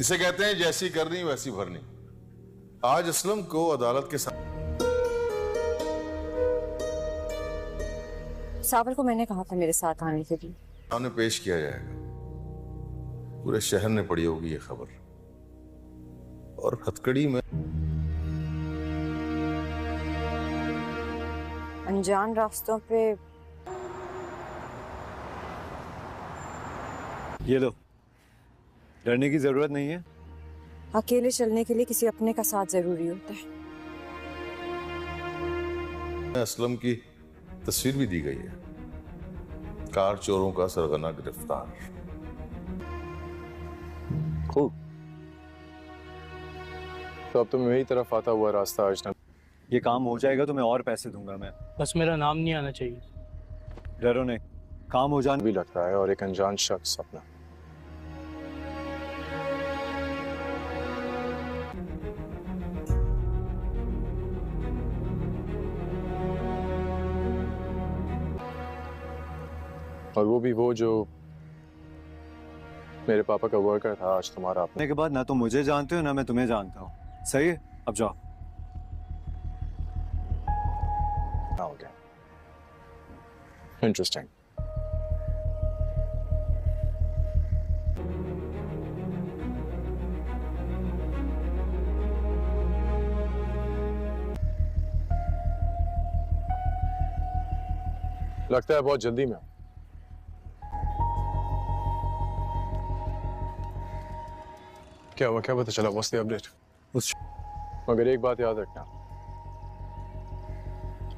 इसे कहते हैं जैसी करनी वैसी भरनी। आज असलम को अदालत के सावर को मैंने कहा था मेरे साथ आने के लिए। सामने पेश किया जाएगा। पूरे शहर ने पड़ी होगी ये खबर, और हथकड़ी में अनजान रास्तों पे। ये लो, डरने की जरूरत नहीं है। अकेले चलने के लिए किसी अपने का साथ जरूरी होता है। असलम की तस्वीर भी दी गई है। कार चोरों का सरगना गिरफ्तार। खूब। तो अब तो मेरी तरफ आता हुआ रास्ता आज ना। ये काम हो जाएगा तो मैं और पैसे दूंगा। मैं बस मेरा नाम नहीं आना चाहिए। डरो नहीं, काम हो जाने भी लगता है, और एक अनजान शख्स अपना। और वो भी वो जो मेरे पापा का वर्कर था, आज तुम्हारा अपने। के बाद ना तुम मुझे जानते हो ना मैं तुम्हें जानता हूँ। सही है, अब जाओ। हो गया। इंटरेस्टिंग। लगता है बहुत जल्दी में। क्या हुआ, क्या पता चला? What's the update? मगर एक बात याद रखना,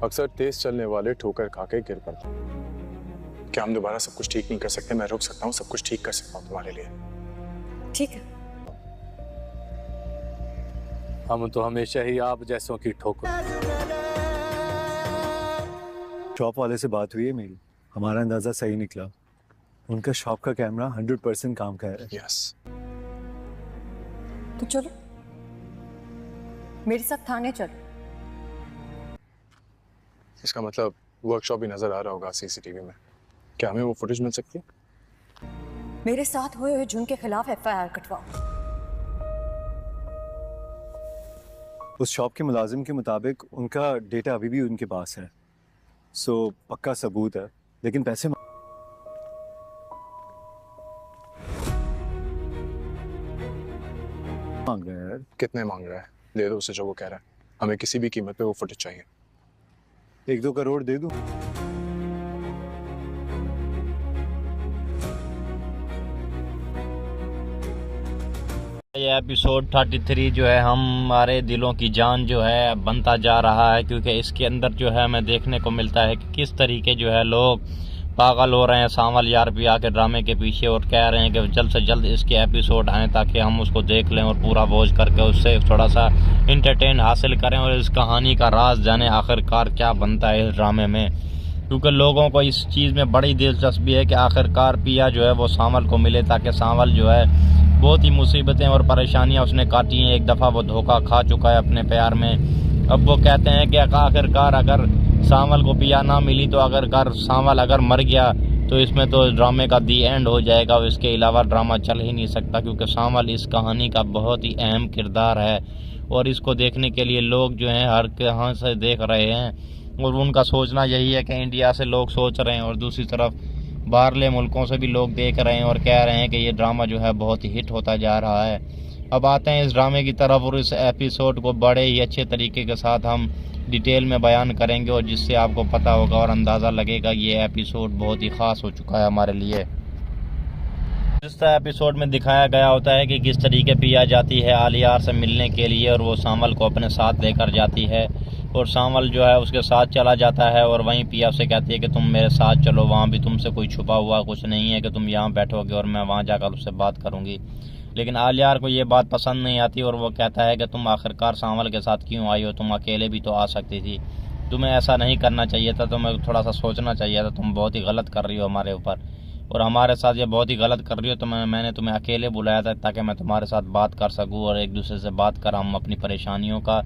अक्सर तेज चलने वाले ठोकर खा के गिर पड़ते हैं। क्या हम दोबारा सब कुछ ठीक नहीं कर सकते? मैं रुक सकता हूँ, सब कुछ ठीक कर सकता हूँ तुम्हारे लिए। ठीक है। हम तो हमेशा ही आप जैसों की ठोकर। शॉप वाले से बात हुई है मेरी, हमारा अंदाजा सही निकला। उनका शॉप का कैमरा 100% काम कर रहा है। यस। तो चलो मेरे साथ थाने चलो। इसका मतलब वर्कशॉप भी नजर आ रहा होगा सीसीटीवी में। क्या हमें वो फुटेज मिल सकती है? मेरे साथ हुए हुए जुर्म के खिलाफ FIR कटवाओ। उस शॉप के मुलाजिम के मुताबिक उनका डेटा अभी भी उनके पास है, सो पक्का सबूत है। लेकिन पैसे मांग रहे हैं। कितने मांग रहा है? दे दो उसे जो वो कह रहा है। हमें किसी भी कीमत पे वो फुटेज चाहिए। 1-2 करोड़ दे दूं? ये एपिसोड 33 जो है हमारे दिलों की जान जो है बनता जा रहा है, क्योंकि इसके अंदर जो है हमें देखने को मिलता है कि किस तरीके जो है लोग पागल हो रहे हैं सांवल यार भी आके ड्रामे के पीछे, और कह रहे हैं कि जल्द से जल्द इसके एपिसोड आएँ ताकि हम उसको देख लें और पूरा वॉच करके उससे थोड़ा सा इंटरटेन हासिल करें और इस कहानी का राज जाने आखिरकार क्या बनता है इस ड्रामे में। क्योंकि लोगों को इस चीज़ में बड़ी दिलचस्पी है कि आखिरकार पिया जो है वो सांवल को मिले, ताकि सांवल जो है बहुत ही मुसीबतें और परेशानियां उसने काटी हैं। एक दफ़ा वो धोखा खा चुका है अपने प्यार में। अब वो कहते हैं कि आखिरकार अगर सांवल को पिया ना मिली तो आखिरकार सांवल अगर मर गया तो इसमें तो ड्रामे का दी एंड हो जाएगा। इसके अलावा ड्रामा चल ही नहीं सकता, क्योंकि सांवल इस कहानी का बहुत ही अहम किरदार है और इसको देखने के लिए लोग जो हैं हर कहाँ से देख रहे हैं और उनका सोचना यही है कि इंडिया से लोग सोच रहे हैं और दूसरी तरफ बाहरले मुल्कों से भी लोग देख रहे हैं और कह रहे हैं कि ये ड्रामा जो है बहुत ही हिट होता जा रहा है। अब आते हैं इस ड्रामे की तरफ और इस एपिसोड को बड़े ही अच्छे तरीके के साथ हम डिटेल में बयान करेंगे और जिससे आपको पता होगा और अंदाज़ा लगेगा ये एपिसोड बहुत ही ख़ास हो चुका है हमारे लिए। इस एपिसोड में दिखाया गया होता है कि किस तरीके पिया जाती है आलियार से मिलने के लिए और वो सांवल को अपने साथ लेकर जाती है और सांवल जो है उसके साथ चला जाता है और वहीं पिया से कहती है कि तुम मेरे साथ चलो, वहाँ भी तुमसे कोई छुपा हुआ कुछ नहीं है कि तुम यहाँ बैठोगे और मैं वहाँ जाकर उससे बात करूँगी। लेकिन आलियार को ये बात पसंद नहीं आती और वो कहता है कि तुम आखिरकार सांवल के साथ क्यों आई हो, तुम अकेले भी तो आ सकती थी, तुम्हें ऐसा नहीं करना चाहिए था, तुम्हें थोड़ा सा सोचना चाहिए था, तुम बहुत ही गलत कर रही हो हमारे ऊपर और हमारे साथ ये बहुत ही गलत कर रही हो। तो मैंने तुम्हें अकेले बुलाया था ताकि मैं तुम्हारे साथ बात कर सकूं और एक दूसरे से बात कर हम अपनी परेशानियों का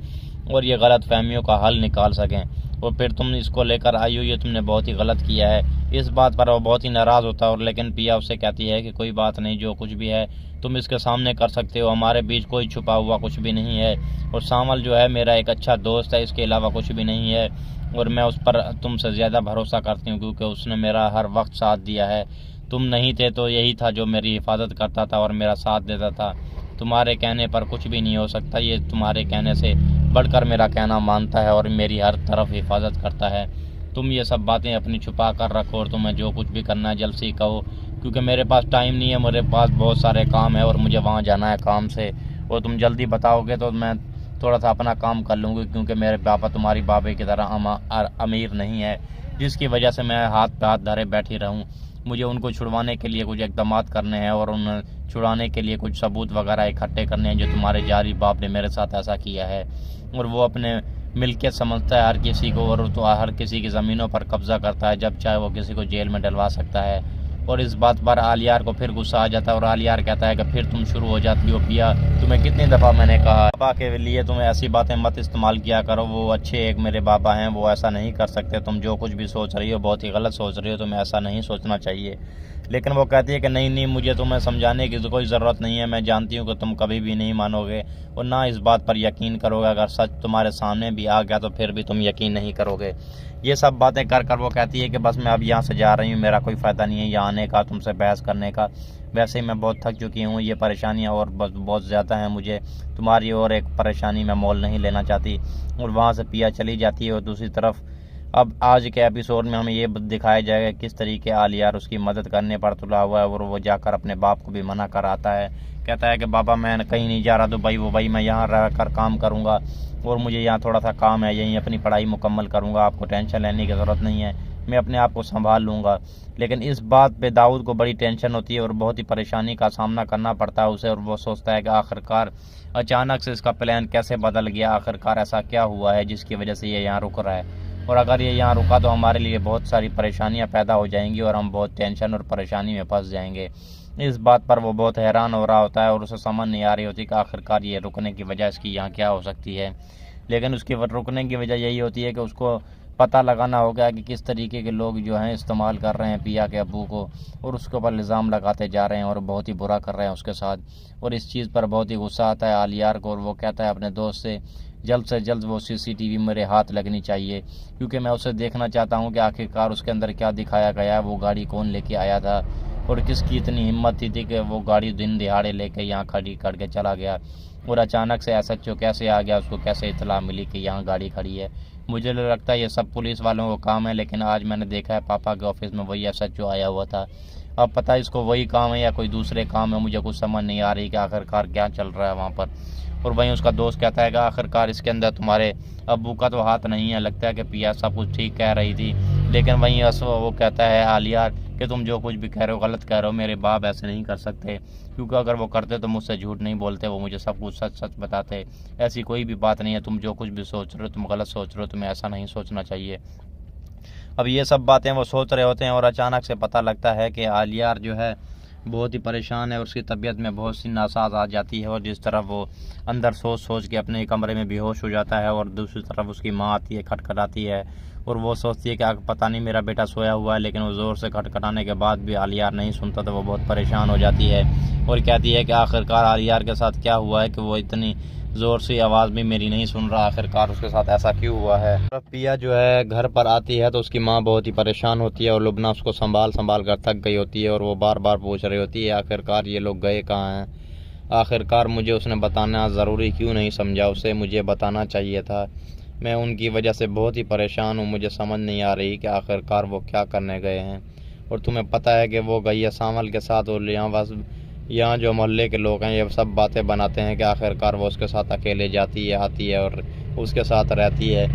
और ये गलत फहमियों का हल निकाल सकें। और फिर तुम इसको लेकर आई हो, ये तुमने बहुत ही गलत किया है। इस बात पर वो बहुत ही नाराज़ होता है और लेकिन पिया उससे कहती है कि कोई बात नहीं, जो कुछ भी है तुम इसके सामने कर सकते हो, हमारे बीच कोई छुपा हुआ कुछ भी नहीं है। और सामल जो है मेरा एक अच्छा दोस्त है, इसके अलावा कुछ भी नहीं है। और मैं उस पर तुमसे ज़्यादा भरोसा करती हूँ क्योंकि उसने मेरा हर वक्त साथ दिया है। तुम नहीं थे तो यही था जो मेरी हिफाजत करता था और मेरा साथ देता था। तुम्हारे कहने पर कुछ भी नहीं हो सकता, ये तुम्हारे कहने से बढ़कर मेरा कहना मानता है और मेरी हर तरफ हिफाजत करता है। तुम ये सब बातें अपनी छुपा कर रखो और तुम्हें जो कुछ भी करना है जल्द से ही कहो, क्योंकि मेरे पास टाइम नहीं है, मेरे पास बहुत सारे काम है और मुझे वहाँ जाना है काम से। और तुम जल्दी बताओगे तो मैं थोड़ा सा अपना काम कर लूँगी, क्योंकि मेरे पापा तुम्हारी बाबे की तरह अमीर नहीं है जिसकी वजह से मैं हाथ पे हाथ धरे बैठी रहूँ। मुझे उनको छुड़वाने के लिए कुछ इक़दाम करने हैं और उन छुड़ाने के लिए कुछ सबूत वगैरह इकट्ठे करने हैं जो तुम्हारे जारी बाप ने मेरे साथ ऐसा किया है। और वो अपने मिल्कियत समझता है हर किसी को और तो हर किसी की ज़मीनों पर कब्ज़ा करता है, जब चाहे वो किसी को जेल में डलवा सकता है। और इस बात पर आलियार को फिर गुस्सा आ जाता है और आलियार कहता है कि फिर तुम शुरू हो जाती हो। पिया, तुम्हें कितनी दफ़ा मैंने कहा पापा के लिए तुम्हें ऐसी बातें मत इस्तेमाल किया करो, वो अच्छे एक मेरे बाबा हैं, वो ऐसा नहीं कर सकते। तुम जो कुछ भी सोच रही हो बहुत ही गलत सोच रही हो, तुम्हें ऐसा नहीं सोचना चाहिए। लेकिन वो कहती है कि नहीं, मुझे तुम्हें समझाने की कोई ज़रूरत नहीं है, मैं जानती हूँ कि तुम कभी भी नहीं मानोगे और ना इस बात पर यकीन करोगे। अगर सच तुम्हारे सामने भी आ गया तो फिर भी तुम यकीन नहीं करोगे। ये सब बातें कर कर वो कहती है कि बस मैं अब यहाँ से जा रही हूँ, मेरा कोई फ़ायदा नहीं है यहाँ आने का, तुमसे बहस करने का। वैसे ही मैं बहुत थक चुकी हूँ, ये परेशानियाँ और बहुत ज़्यादा हैं मुझे, तुम्हारी और एक परेशानी मैं मोल नहीं लेना चाहती। और वहाँ से पिया चली जाती है। और दूसरी तरफ अब आज के एपिसोड में हमें ये दिखाया जाएगा किस तरीके आलियार उसकी मदद करने पर तुला हुआ है और वो जाकर अपने बाप को भी मना कर आता है। कहता है कि बाबा मैं कहीं नहीं जा रहा दुबई मैं यहाँ रह कर काम करूँगा और मुझे यहाँ थोड़ा सा काम है, यहीं अपनी पढ़ाई मुकम्मल करूँगा, आपको टेंशन लेने की ज़रूरत नहीं है, मैं अपने आप को संभाल लूँगा। लेकिन इस बात पे दाऊद को बड़ी टेंशन होती है और बहुत ही परेशानी का सामना करना पड़ता है उसे। और वो सोचता है कि आखिरकार अचानक से इसका प्लान कैसे बदल गया, आखिरकार ऐसा क्या हुआ है जिसकी वजह से ये यहाँ रुक रहा है। और अगर ये यहाँ रुका तो हमारे लिए बहुत सारी परेशानियाँ पैदा हो जाएंगी और हम बहुत टेंशन और परेशानी में फंस जाएंगे। इस बात पर वो बहुत हैरान हो रहा होता है और उसे समझ नहीं आ रही होती कि आखिरकार ये रुकने की वजह इसकी यहाँ क्या हो सकती है। लेकिन उसकी रुकने की वजह यही होती है कि उसको पता लगाना होगा कि किस तरीके के लोग जो हैं इस्तेमाल कर रहे हैं पिया के अब्बू को और उसके ऊपर इल्ज़ाम लगाते जा रहे हैं और बहुत ही बुरा कर रहे हैं उसके साथ। और इस चीज़ पर बहुत ही गुस्सा आता है आलियार को और वो कहता है अपने दोस्त से जल्द वो CCTV मेरे हाथ लगनी चाहिए, क्योंकि मैं उसे देखना चाहता हूँ कि आखिरकार उसके अंदर क्या दिखाया गया है, वो गाड़ी कौन लेके आया था और किसकी इतनी हिम्मत थी कि वो गाड़ी दिन दिहाड़े लेके यहाँ खड़ी करके चला गया और अचानक से SHO कैसे आ गया, उसको कैसे इतला मिली कि यहाँ गाड़ी खड़ी है। मुझे लगता है ये सब पुलिस वालों को काम है, लेकिन आज मैंने देखा है पापा के ऑफिस में वही SHO आया हुआ था। अब पता है इसको वही काम है या कोई दूसरे काम है, मुझे कुछ समझ नहीं आ रही कि आखिरकार क्या चल रहा है वहाँ पर। और वहीं उसका दोस्त कहता है कि आखिरकार इसके अंदर तुम्हारे अब्बू का तो हाथ नहीं है, लगता है कि पिया सब कुछ ठीक कह रही थी। लेकिन वहीं वो कहता है आलियार कि तुम जो कुछ भी कह रहे हो गलत कह रहे हो, मेरे बाप ऐसे नहीं कर सकते, क्योंकि अगर वो करते तो मुझसे झूठ नहीं बोलते, वो मुझे सब कुछ सच सच बताते। ऐसी कोई भी बात नहीं है, तुम जो कुछ भी सोच रहे हो तुम गलत सोच रहे हो, तुम्हें ऐसा नहीं सोचना चाहिए। अब ये सब बातें वो सोच रहे होते हैं और अचानक से पता लगता है कि आलियार जो है बहुत ही परेशान है और उसकी तबीयत में बहुत सी नासाज आ जाती है और जिस तरफ वो अंदर सोच के अपने कमरे में बेहोश हो जाता है और दूसरी तरफ उसकी माँ आती है, खटखटाती है और वो सोचती है कि पता नहीं मेरा बेटा सोया हुआ है, लेकिन वो ज़ोर से खटखटाने के बाद भी आलियार नहीं सुनता तो वो बहुत परेशान हो जाती है और कहती है कि आखिरकार आलियार के साथ क्या हुआ है कि वो इतनी ज़ोर से आवाज़ भी मेरी नहीं सुन रहा, आखिरकार उसके साथ ऐसा क्यों हुआ है। पिया जो है घर पर आती है तो उसकी माँ बहुत ही परेशान होती है और लुबना उसको संभाल कर थक गई होती है और वो बार बार पूछ रही होती है आखिरकार ये लोग गए कहाँ हैं, आखिरकार मुझे उसने बताना ज़रूरी क्यों नहीं समझा, उसे मुझे बताना चाहिए था, मैं उनकी वजह से बहुत ही परेशान हूँ, मुझे समझ नहीं आ रही कि आखिरकार वो क्या करने गए हैं। और तुम्हें पता है कि वो गई है सामल के साथ और यहाँ जो मोहल्ले के लोग हैं ये सब बातें बनाते हैं कि आखिरकार वो उसके साथ अकेले जाती है आती है और उसके साथ रहती है।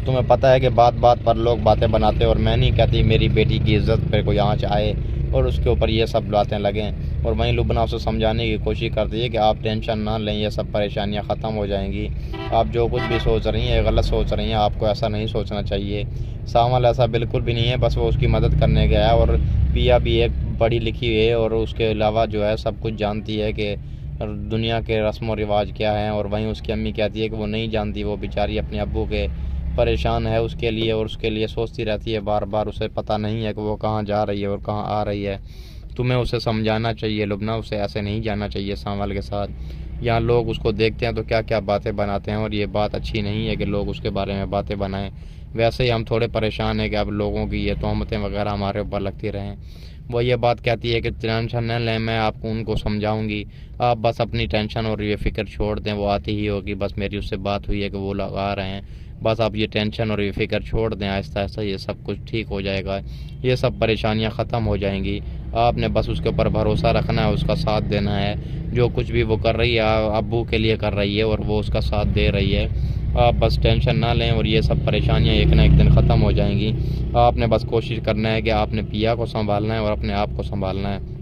तुम्हें पता है कि बात बात पर लोग बातें बनाते हैं और मैं नहीं कहती मेरी बेटी की इज्जत पर कोई आँच आए और उसके ऊपर ये सब बातें लगें। और वहीं लुबना उसे समझाने की कोशिश करती है कि आप टेंशन ना लें, ये सब परेशानियां ख़त्म हो जाएंगी, आप जो कुछ भी सोच रही हैं गलत सोच रही हैं, आपको ऐसा नहीं सोचना चाहिए। सामल ऐसा बिल्कुल भी नहीं है, बस वो उसकी मदद करने गया है और पिया भी एक पढ़ी लिखी हुई है और उसके अलावा जो है सब कुछ जानती है कि दुनिया के रस्म व रिवाज क्या हैं। और वहीं उसकी अम्मी कहती है कि वो नहीं जानती, वो बेचारी अपने अब्बू के परेशान है उसके लिए, और उसके लिए सोचती रहती है बार बार। उसे पता नहीं है कि वो कहाँ जा रही है और कहाँ आ रही है। तुम्हें उसे समझाना चाहिए लुबना, उसे ऐसे नहीं जाना चाहिए सांवल के साथ। यहाँ लोग उसको देखते हैं तो क्या क्या बातें बनाते हैं, और ये बात अच्छी नहीं है कि लोग उसके बारे में बातें बनाएं। वैसे ही हम थोड़े परेशान हैं कि अब लोगों की ये तोहमतें वगैरह हमारे ऊपर लगती रहें। वो ये बात कहती है कि टेंशन न लें, मैं आपको उनको समझाऊंगी, आप बस अपनी टेंशन और ये फ़िक्र छोड़ दें, वो आती ही होगी। बस मेरी उससे बात हुई है कि वो लोग आ रहे हैं, बस आप ये टेंशन और ये फ़िक्र छोड़ दें, आहिस्ता आहिस्ता ये सब कुछ ठीक हो जाएगा, ये सब परेशानियां ख़त्म हो जाएंगी। आपने बस उसके ऊपर भरोसा रखना है, उसका साथ देना है। जो कुछ भी वो कर रही है अब्बू के लिए कर रही है और वो उसका साथ दे रही है। आप बस टेंशन ना लें और ये सब परेशानियां एक ना एक दिन ख़त्म हो जाएंगी। आपने बस कोशिश करना है कि आपने पिया को संभालना है और अपने आप को संभालना है।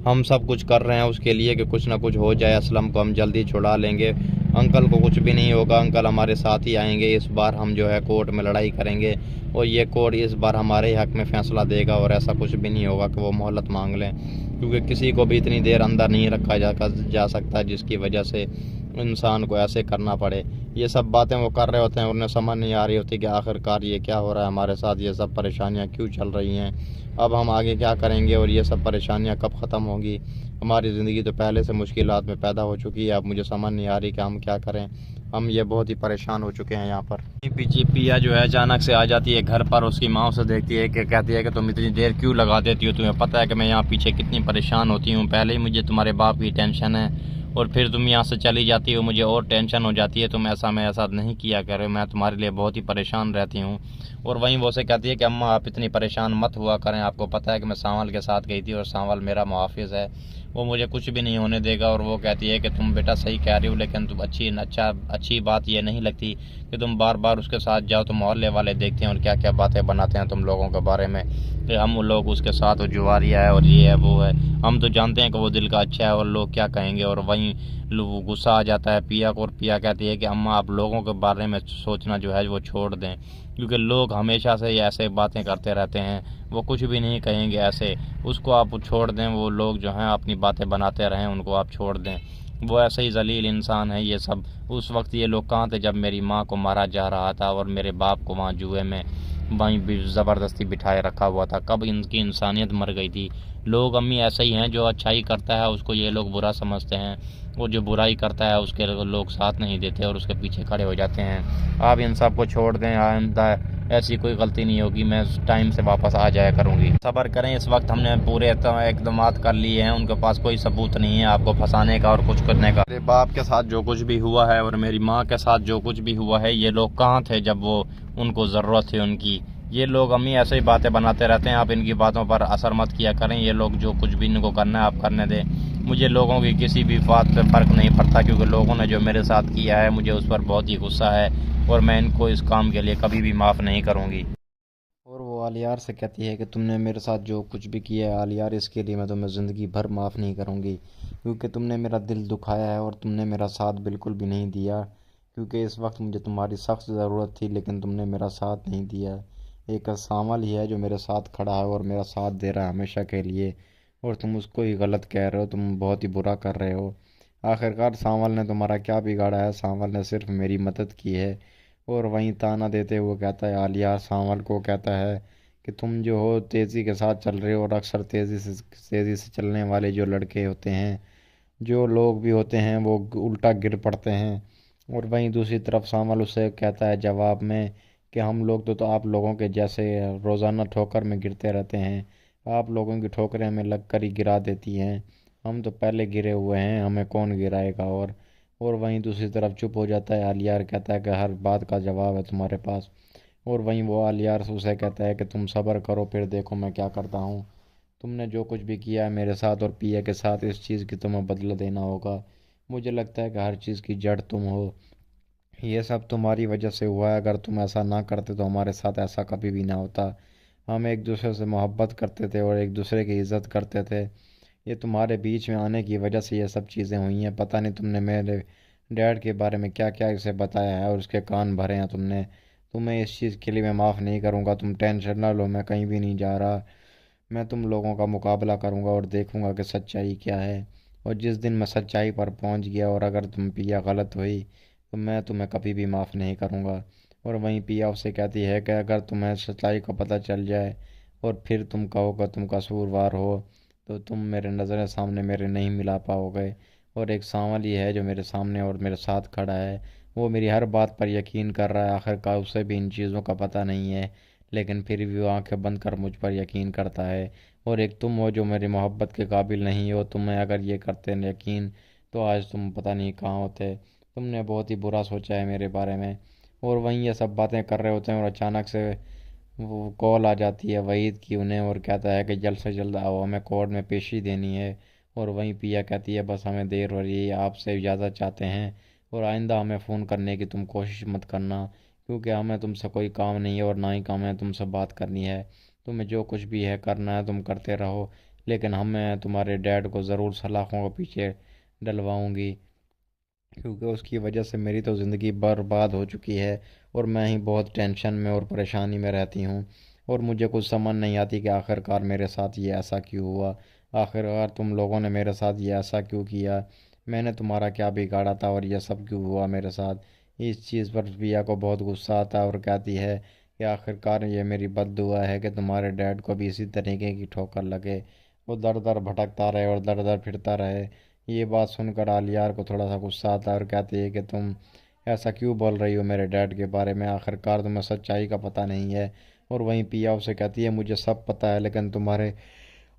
हम सब कुछ कर रहे हैं उसके लिए कि कुछ ना कुछ हो जाए, असलम को हम जल्दी छुड़ा लेंगे। अंकल को कुछ भी नहीं होगा, अंकल हमारे साथ ही आएंगे। इस बार हम जो है कोर्ट में लड़ाई करेंगे और ये कोर्ट इस बार हमारे हक़ में फ़ैसला देगा, और ऐसा कुछ भी नहीं होगा कि वो मोहलत मांग लें, क्योंकि किसी को भी इतनी देर अंदर नहीं रखा जा सकता जिसकी वजह से इंसान को ऐसे करना पड़े। ये सब बातें वो कर रहे होते हैं, उन्हें समझ नहीं आ रही होती कि आखिरकार ये क्या हो रहा है हमारे साथ, ये सब परेशानियां क्यों चल रही हैं, अब हम आगे क्या करेंगे और ये सब परेशानियां कब ख़त्म होंगी। हमारी ज़िंदगी तो पहले से मुश्किलात में पैदा हो चुकी है, अब मुझे समझ नहीं आ रही कि हम क्या करें। हम ये बहुत ही परेशान हो चुके हैं यहाँ पर। पीछे पिया जो है अचानक से आ जाती है घर पर, उसकी माँ उसे देखती है कि कहती है कि तुम इतनी देर क्यों लगा देती हो, तुम्हें पता है कि मैं यहाँ पीछे कितनी परेशान होती हूँ, पहले ही मुझे तुम्हारे बाप की टेंशन है और फिर तुम यहाँ से चली जाती हो, मुझे और टेंशन हो जाती है। तुम ऐसा मैं ऐसा नहीं किया करो, मैं तुम्हारे लिए बहुत ही परेशान रहती हूँ। और वहीं वो से कहती है कि अम्मा आप इतनी परेशान मत हुआ करें, आपको पता है कि मैं सांवल के साथ गई थी और सांवल मेरा मुहाफिज है, वो मुझे कुछ भी नहीं होने देगा। और वो कहती है कि तुम बेटा सही कह रही हो, लेकिन तुम अच्छी बात ये नहीं लगती कि तुम बार बार उसके साथ जाओ, तो मोहल्ले वाले देखते हैं और क्या क्या बातें बनाते हैं तुम लोगों के बारे में कि हम लोग उसके साथ और जुआरिया है और ये है वो है। हम तो जानते हैं कि वो दिल का अच्छा है और लोग क्या कहेंगे। और वहीं गुस्सा आ जाता है पिया को, और पिया कहती है कि अम्मा आप लोगों के बारे में सोचना जो है वो छोड़ दें, क्योंकि लोग हमेशा से ऐसे बातें करते रहते हैं, वो कुछ भी नहीं कहेंगे ऐसे, उसको आप छोड़ दें। वो लोग जो हैं अपनी बातें बनाते रहें, उनको आप छोड़ दें, वो ऐसे ही जलील इंसान है ये सब। उस वक्त ये लोग कहाँ थे जब मेरी माँ को मारा जा रहा था और मेरे बाप को वहाँ जुए में वहीं भी ज़बरदस्ती बिठाए रखा हुआ था, कब इनकी इंसानियत मर गई थी। लोग अम्मी ऐसे ही हैं, जो अच्छाई करता है उसको ये लोग बुरा समझते हैं, और जो बुराई करता है उसके लोग साथ नहीं देते और उसके पीछे खड़े हो जाते हैं। आप इन सब को छोड़ दें, आइंदा ऐसी कोई गलती नहीं होगी, मैं टाइम से वापस आ जाया करूँगी। सब्र करें, इस वक्त हमने पूरे इक़दामात कर लिए हैं, उनके पास कोई सबूत नहीं है आपको फंसाने का और कुछ करने का। मेरे बाप के साथ जो कुछ भी हुआ है और मेरी माँ के साथ जो कुछ भी हुआ है, ये लोग कहाँ थे जब वो उनको ज़रूरत थी उनकी। ये लोग अम्मी ऐसे ही बातें बनाते रहते हैं, आप इनकी बातों पर असर मत किया करें। ये लोग जो कुछ भी इनको करना है आप करने दें, मुझे लोगों की किसी भी बात पे फ़र्क नहीं पड़ता, क्योंकि लोगों ने जो मेरे साथ किया है मुझे उस पर बहुत ही गुस्सा है और मैं इनको इस काम के लिए कभी भी माफ़ नहीं करूँगी। और वो आलियार से कहती है कि तुमने मेरे साथ जो कुछ भी किया है आलियार, इसके लिए मैं तुम्हें ज़िंदगी भर माफ़ नहीं करूँगी, क्योंकि तुमने मेरा दिल दुखाया है और तुमने मेरा साथ बिल्कुल भी नहीं दिया, क्योंकि इस वक्त मुझे तुम्हारी सख्त ज़रूरत थी लेकिन तुमने मेरा साथ नहीं दिया। एक सांवल ही है जो मेरे साथ खड़ा है और मेरा साथ दे रहा है हमेशा के लिए, और तुम उसको ही गलत कह रहे हो, तुम बहुत ही बुरा कर रहे हो। आखिरकार सांवल ने तुम्हारा क्या बिगाड़ा है, सांवल ने सिर्फ मेरी मदद की है। और वहीं ताना देते हुए कहता है आलिया सांवल को, कहता है कि तुम जो हो तेज़ी के साथ चल रहे हो, और अक्सर तेज़ी से चलने वाले जो लड़के होते हैं, जो लोग भी होते हैं, वो उल्टा गिर पड़ते हैं। और वहीं दूसरी तरफ सांवल उसे कहता है जवाब में कि हम लोग तो आप लोगों के जैसे रोज़ाना ठोकर में गिरते रहते हैं, आप लोगों की ठोकरें हमें लग कर ही गिरा देती हैं, हम तो पहले गिरे हुए हैं, हमें कौन गिराएगा। और वहीं दूसरी तरफ चुप हो जाता है आलियार, कहता है कि हर बात का जवाब है तुम्हारे पास। और वहीं वो आलियार उसे कहता है कि तुम सब्र करो, फिर देखो मैं क्या करता हूँ, तुमने जो कुछ भी किया है मेरे साथ और पिया के साथ, इस चीज़ की तुम्हें बदला देना होगा। मुझे लगता है कि हर चीज़ की जड़ तुम हो, ये सब तुम्हारी वजह से हुआ है, अगर तुम ऐसा ना करते तो हमारे साथ ऐसा कभी भी ना होता। हम एक दूसरे से मोहब्बत करते थे और एक दूसरे की इज़्ज़त करते थे, ये तुम्हारे बीच में आने की वजह से ये सब चीज़ें हुई हैं। पता नहीं तुमने मेरे डैड के बारे में क्या क्या इसे बताया है और उसके कान भरे हैं तुमने। तुम्हें इस चीज़ के लिए मैं माफ़ नहीं करूँगा, तुम टेंशन ना लो, मैं कहीं भी नहीं जा रहा, मैं तुम लोगों का मुकाबला करूँगा और देखूँगा कि सच्चाई क्या है। और जिस दिन मैं सच्चाई पर पहुँच गया और अगर तुम पिया गलत हुई तो मैं तुम्हें कभी भी माफ़ नहीं करूँगा। और वहीं पिया उससे कहती है कि अगर तुम्हें सच्चाई का पता चल जाए और फिर तुम कहो कि तुम कसूरवार हो तो तुम मेरे नज़र सामने मेरे नहीं मिला पाओगे। और एक सांवल ही है जो मेरे सामने और मेरे साथ खड़ा है, वो मेरी हर बात पर यकीन कर रहा है। आखिरकार उसे भी इन चीज़ों का पता नहीं है, लेकिन फिर भी वो आंखें बंद कर मुझ पर यकीन करता है। और एक तुम हो जो मेरी मोहब्बत के काबिल नहीं हो। तुम्हें अगर ये करते यकीन तो आज तुम पता नहीं कहाँ होते। तुमने बहुत ही बुरा सोचा है मेरे बारे में। और वहीं ये सब बातें कर रहे होते हैं और अचानक से वो कॉल आ जाती है वहीद की उन्हें, और कहता है कि जल्द से जल्द आओ, हमें कोर्ट में पेशी देनी है। और वहीं पिया कहती है बस हमें देर हो रही है, आपसे इजाज़त चाहते हैं और आइंदा हमें फ़ोन करने की तुम कोशिश मत करना, क्योंकि हमें तुमसे कोई काम नहीं है और ना ही काम है तुमसे बात करनी है। तुम्हें जो कुछ भी है करना है तुम करते रहो, लेकिन हमें तुम्हारे डैड को ज़रूर सलाखों के पीछे डलवाऊंगी, क्योंकि उसकी वजह से मेरी तो ज़िंदगी बर्बाद हो चुकी है और मैं ही बहुत टेंशन में और परेशानी में रहती हूँ। और मुझे कुछ समझ नहीं आती कि आखिरकार मेरे साथ ये ऐसा क्यों हुआ। आखिरकार तुम लोगों ने मेरे साथ ये ऐसा क्यों किया। मैंने तुम्हारा क्या बिगाड़ा था और यह सब क्यों हुआ मेरे साथ। इस चीज़ पर पिया को बहुत गुस्सा आता है और कहती है कि आखिरकार ये मेरी बद्दुआ है कि तुम्हारे डैड को भी इसी तरीके की ठोकर लगे, वो दर दर भटकता रहे और दर दर फिरता रहे। ये बात सुनकर आलियार को थोड़ा सा गुस्सा आता है और कहती है कि तुम ऐसा क्यों बोल रही हो मेरे डैड के बारे में, आखिरकार तुम्हें सच्चाई का पता नहीं है। और वहीं पिया उसे कहती है मुझे सब पता है, लेकिन तुम्हारे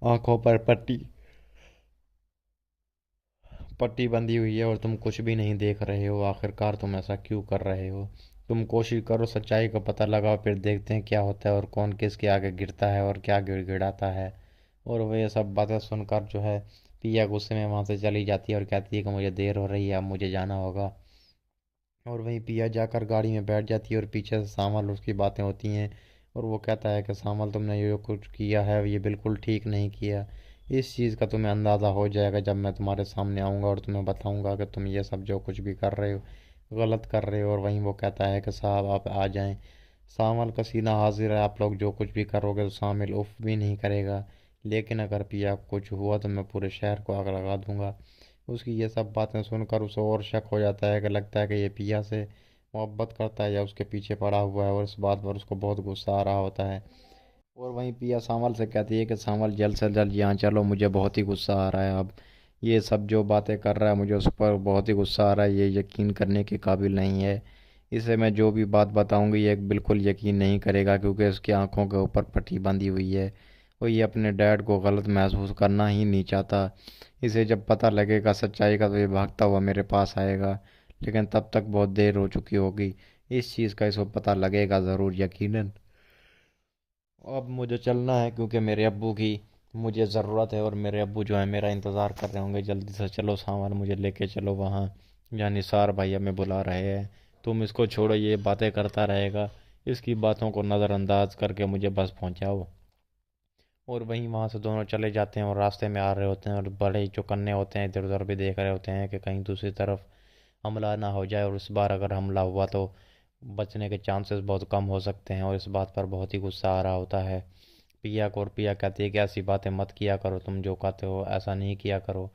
आंखों पर पट्टी पट्टी बंधी हुई है और तुम कुछ भी नहीं देख रहे हो। आखिरकार तुम ऐसा क्यों कर रहे हो। तुम कोशिश करो, सच्चाई का पता लगाओ, फिर देखते हैं क्या होता है और कौन किसके आगे गिरता है और क्या गिड़गिड़ाता है। और वह ये सब बातें सुनकर जो है पिया गुस्से में वहाँ से चली जाती है और कहती है कि मुझे देर हो रही है, अब मुझे जाना होगा। और वहीं पिया जाकर गाड़ी में बैठ जाती है और पीछे से सामल उसकी बातें होती हैं और वो कहता है कि सामल तुमने ये कुछ किया है ये बिल्कुल ठीक नहीं किया। इस चीज़ का तुम्हें अंदाज़ा हो जाएगा जब मैं तुम्हारे सामने आऊँगा और तुम्हें बताऊँगा कि तुम ये सब जो कुछ भी कर रहे हो गलत कर रहे हो। और वहीं वो कहता है कि साहब आप आ जाएं। सामल का सीना हाजिर है, आप लोग जो कुछ भी करोगे तो शामिल उफ भी नहीं करेगा, लेकिन अगर पिया को कुछ हुआ तो मैं पूरे शहर को आग लगा दूंगा। उसकी ये सब बातें सुनकर उसे और शक हो जाता है कि लगता है कि ये पिया से मोहब्बत करता है या उसके पीछे पड़ा हुआ है, और इस बात पर उसको बहुत गुस्सा आ रहा होता है। और वहीं पिया सामल से कहती है कि सामल जल्द से जल्द यहाँ चलो, मुझे बहुत ही गुस्सा आ रहा है। अब ये सब जो बातें कर रहा है मुझे उस पर बहुत ही गुस्सा आ रहा है, ये यकीन करने के काबिल नहीं है। इसे मैं जो भी बात बताऊंगी ये बिल्कुल यकीन नहीं करेगा, क्योंकि उसकी आंखों के ऊपर पट्टी बंधी हुई है और ये अपने डैड को गलत महसूस करना ही नहीं चाहता। इसे जब पता लगेगा सच्चाई का तो ये भागता हुआ मेरे पास आएगा, लेकिन तब तक बहुत देर हो चुकी होगी। इस चीज़ का इसको पता लगेगा ज़रूर यकीनन। अब मुझे चलना है क्योंकि मेरे अब्बू की मुझे ज़रूरत है और मेरे अब्बू जो है मेरा इंतज़ार कर रहे होंगे। जल्दी से चलो सामान मुझे लेके चलो वहाँ जहाँ निसार भाई हमें बुला रहे हैं। तुम इसको छोड़ो, ये बातें करता रहेगा, इसकी बातों को नज़रअंदाज करके मुझे बस पहुँचाओ। और वहीं वहाँ से दोनों चले जाते हैं और रास्ते में आ रहे होते हैं और बड़े चौकन्ने होते हैं, इधर उधर भी देख रहे होते हैं कि कहीं दूसरी तरफ हमला ना हो जाए, और इस बार अगर हमला हुआ तो बचने के चांसेस बहुत कम हो सकते हैं। और इस बात पर बहुत ही गुस्सा आ रहा होता है पिया को। और पिया कहती है कि ऐसी बातें मत किया करो, तुम जो कहते हो ऐसा नहीं किया करो,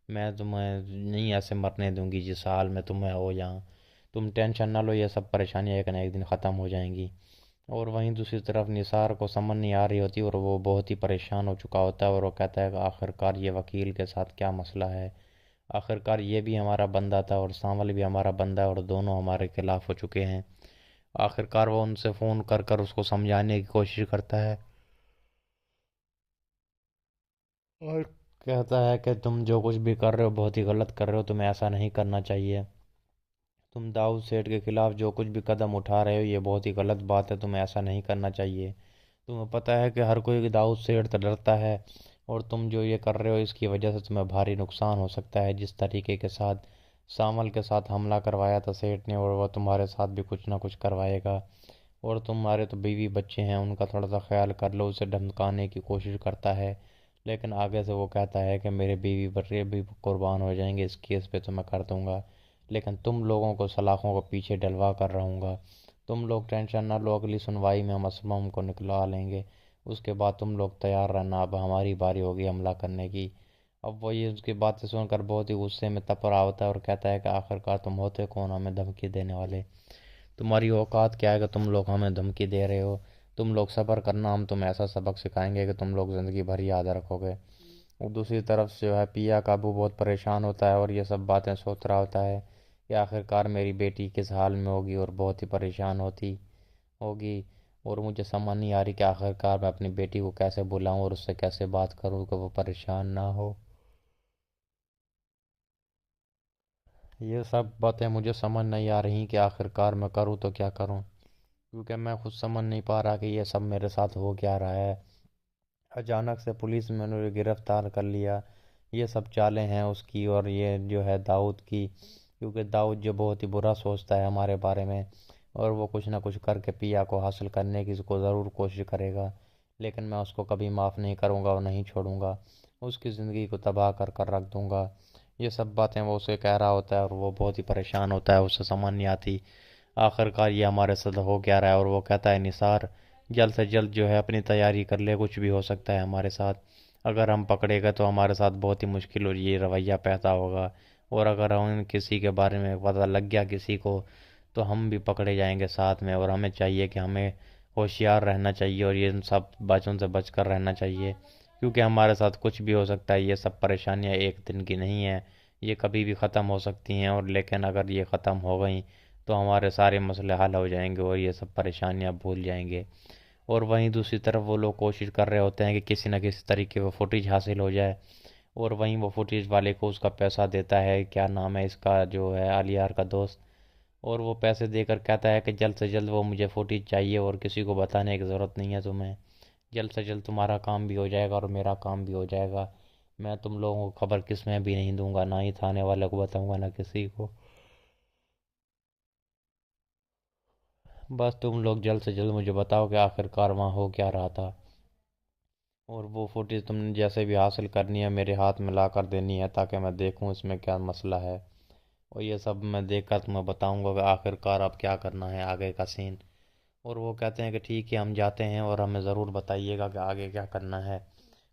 मैं तुम्हें नहीं ऐसे मरने दूंगी जिस हाल में तुम्हें हो यहाँ। तुम टेंशन ना लो, ये सब परेशानियाँ एक ना एक दिन ख़त्म हो जाएंगी। और वहीं दूसरी तरफ निसार को समझ नहीं आ रही होती और वो बहुत ही परेशान हो चुका होता है और वो कहता है कि आखिरकार ये वकील के साथ क्या मसला है। आखिरकार ये भी हमारा बंदा था और सांवल भी हमारा बंदा है और दोनों हमारे खिलाफ हो चुके हैं। आखिरकार वो उनसे फ़ोन कर कर उसको समझाने की कोशिश करता है और कहता है कि तुम जो कुछ भी कर रहे हो बहुत ही गलत कर रहे हो, तुम्हें ऐसा नहीं करना चाहिए। तुम दाऊद सेठ के खिलाफ जो कुछ भी कदम उठा रहे हो ये बहुत ही गलत बात है, तुम्हें ऐसा नहीं करना चाहिए। तुम्हें पता है कि हर कोई दाऊद सेठ से डरता है और तुम जो ये कर रहे हो इसकी वजह से तुम्हें भारी नुकसान हो सकता है। जिस तरीके के साथ सामल के साथ हमला करवाया था सेठ ने, और वह तुम्हारे साथ भी कुछ ना कुछ करवाएगा। और तुम्हारे तो बीवी बच्चे हैं, उनका थोड़ा सा ख्याल कर लो। उसे धमकाने की कोशिश करता है, लेकिन आगे से वो कहता है कि मेरे बीवी बच्चे भी कुर्बान हो जाएंगे इस केस पे तो मैं कर दूंगा, लेकिन तुम लोगों को सलाखों को पीछे डलवा कर रहूँगा। तुम लोग टेंशन ना लो, अगली सुनवाई में हम असलम को निकलवा लेंगे, उसके बाद तुम लोग तैयार रहना, अब हमारी बारी होगी हमला करने की। अब वो ये उसकी बातें सुनकर बहुत ही गुस्से में तप रहा होता है और कहता है कि आखिरकार तुम होते कौन हमें धमकी देने वाले। तुम्हारी औकात क्या है कि तुम लोग हमें धमकी दे रहे हो? तुम लोग सब्र करना, हम तुम्हें ऐसा सबक सिखाएंगे कि तुम लोग ज़िंदगी भर याद रखोगे। और दूसरी तरफ से जो है पिया काबू बहुत परेशान होता है और ये सब बातें सोच रहा होता है कि आखिरकार मेरी बेटी किस हाल में होगी, और बहुत ही परेशान होगी। और मुझे समझ नहीं आ रही कि आखिरकार मैं अपनी बेटी को कैसे बुलाऊं और उससे कैसे बात करूं कि वो परेशान ना हो। ये सब बातें मुझे समझ नहीं आ रही कि आखिरकार मैं करूं तो क्या करूं, क्योंकि मैं खुद समझ नहीं पा रहा कि ये सब मेरे साथ हो क्या रहा है। अचानक से पुलिस ने उन्हें गिरफ्तार कर लिया। ये सब चालें हैं उसकी, और ये जो है दाऊद की, क्योंकि दाऊद जो बहुत ही बुरा सोचता है हमारे बारे में, और वो कुछ ना कुछ करके पिया को हासिल करने की उसको ज़रूर कोशिश करेगा। लेकिन मैं उसको कभी माफ़ नहीं करूँगा और नहीं छोड़ूंगा, उसकी ज़िंदगी को तबाह कर कर रख दूँगा। ये सब बातें वो उसे कह रहा होता है और वो बहुत ही परेशान होता है, उसे समझ नहीं आती आखिरकार ये हमारे साथ हो क्या रहा है। और वो कहता है निसार जल्द से जल्द जो है अपनी तैयारी कर ले, कुछ भी हो सकता है हमारे साथ। अगर हम पकड़े गए तो हमारे साथ बहुत ही मुश्किल और ये रवैया पैदा होगा, और अगर हम किसी के बारे में पता लग गया किसी को तो हम भी पकड़े जाएंगे साथ में। और हमें चाहिए कि हमें होशियार रहना चाहिए और ये इन सब बातों से बच कर रहना चाहिए, क्योंकि हमारे साथ कुछ भी हो सकता है। ये सब परेशानियाँ एक दिन की नहीं है, ये कभी भी ख़त्म हो सकती हैं। और लेकिन अगर ये ख़त्म हो गई तो हमारे सारे मसले हल हो जाएंगे और ये सब परेशानियाँ भूल जाएंगे। और वहीं दूसरी तरफ वो लोग कोशिश कर रहे होते हैं कि किसी न किसी तरीके वो फुटेज हासिल हो जाए, और वहीं वो फुटेज वाले को उसका पैसा देता है, क्या नाम है इसका जो है आलियार का दोस्त, और वो पैसे देकर कहता है कि जल्द से जल्द वो मुझे फुटेज चाहिए और किसी को बताने की ज़रूरत नहीं है तुम्हें। जल्द से जल्द तुम्हारा काम भी हो जाएगा और मेरा काम भी हो जाएगा। मैं तुम लोगों को खबर किस में भी नहीं दूंगा, ना ही थाने वाले को बताऊंगा, ना किसी को। बस तुम लोग जल्द से जल्द मुझे बताओ कि आखिरकार वहाँ हो क्या रहा था, और वो फुटेज तुमने जैसे भी हासिल करनी है मेरे हाथ में ला कर देनी है, ताकि मैं देखूँ इसमें क्या मसला है। और ये सब मैं देख कर तुम्हें बताऊँगा कि आखिरकार अब क्या करना है, आगे का सीन। और वो कहते हैं कि ठीक है हम जाते हैं, और हमें ज़रूर बताइएगा कि आगे क्या करना है।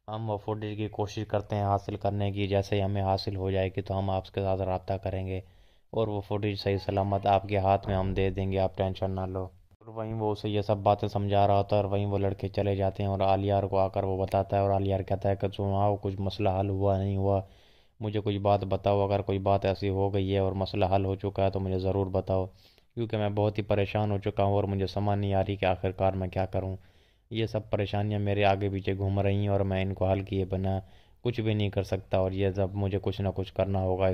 हम वो फुटेज की कोशिश करते हैं हासिल करने की, जैसे ही हमें हासिल हो जाएगी तो हम आपके साथ रब्ता करेंगे और वो फुटेज सही सलामत आपके हाथ में हम दे देंगे, आप टेंशन ना लो। और वहीं वो उसे ये सब बातें समझा रहा होता है, और वहीं वो लड़के चले जाते हैं और आलियार को आकर वो बताता है। और आलियार कहता है कि सुनाओ कुछ मसला हल हुआ नहीं हुआ, मुझे कुछ बात बताओ, अगर कोई बात ऐसी हो गई है और मसला हल हो चुका है तो मुझे ज़रूर बताओ, क्योंकि मैं बहुत ही परेशान हो चुका हूँ और मुझे समझ नहीं आ रही कि आखिरकार मैं क्या करूँ। ये सब परेशानियाँ मेरे आगे पीछे घूम रही हैं और मैं इनको हल किए बिना कुछ भी नहीं कर सकता, और ये सब मुझे कुछ ना कुछ करना होगा